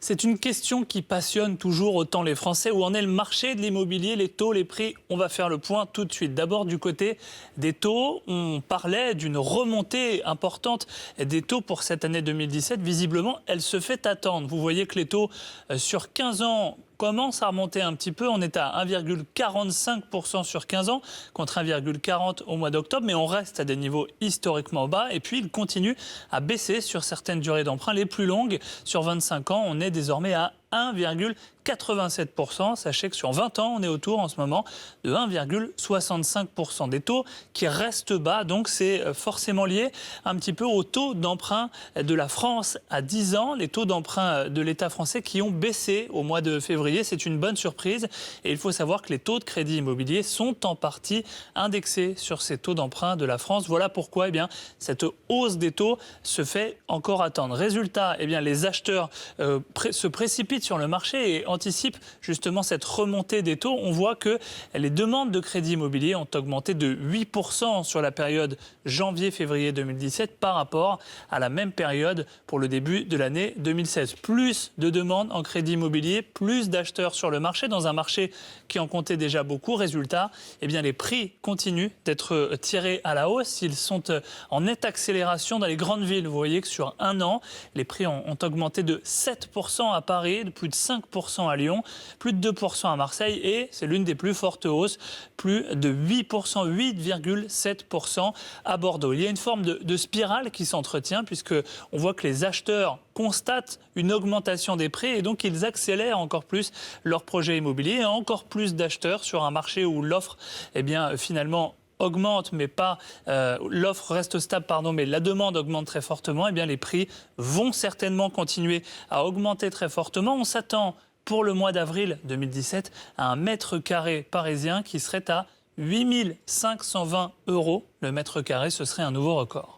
C'est une question qui passionne toujours autant les Français. Où en est le marché de l'immobilier, les taux, les prix? On va faire le point tout de suite. D'abord, du côté des taux, on parlait d'une remontée importante des taux pour cette année 2017. Visiblement, elle se fait attendre. Vous voyez que les taux sur 15 ans commence à remonter un petit peu. On est à 1,45% sur 15 ans contre 1,40% au mois d'octobre, mais on reste à des niveaux historiquement bas. Et puis, il continue à baisser sur certaines durées d'emprunt les plus longues. Sur 25 ans, on est désormais à 1,87%. Sachez que sur 20 ans, on est autour en ce moment de 1,65%. Des taux qui restent bas, donc c'est forcément lié un petit peu au taux d'emprunt de la France à 10 ans. Les taux d'emprunt de l'État français qui ont baissé au mois de février. C'est une bonne surprise. Et il faut savoir que les taux de crédit immobilier sont en partie indexés sur ces taux d'emprunt de la France. Voilà pourquoi cette hausse des taux se fait encore attendre. Résultat, les acheteurs se précipitent sur le marché et anticipent justement cette remontée des taux. On voit que les demandes de crédit immobilier ont augmenté de 8% sur la période janvier-février 2017 par rapport à la même période pour le début de l'année 2016. Plus de demandes en crédit immobilier, plus d'acheteurs sur le marché, dans un marché qui en comptait déjà beaucoup. Résultat, les prix continuent d'être tirés à la hausse. Ils sont en nette accélération dans les grandes villes. Vous voyez que sur un an, les prix ont augmenté de 7% à Paris, de plus de 5% à Lyon, plus de 2% à Marseille et c'est l'une des plus fortes hausses, plus de 8%, 8,7% à Bordeaux. Il y a une forme de spirale qui s'entretient puisque on voit que les acheteurs constatent une augmentation des prix et donc ils accélèrent encore plus leurs projets immobiliers et encore plus d'acheteurs sur un marché où l'offre, finalement, augmente, mais pas l'offre reste stable, mais la demande augmente très fortement. Les prix vont certainement continuer à augmenter très fortement. On s'attend pour le mois d'avril 2017 à un mètre carré parisien qui serait à 8 520 €. Le mètre carré, ce serait un nouveau record.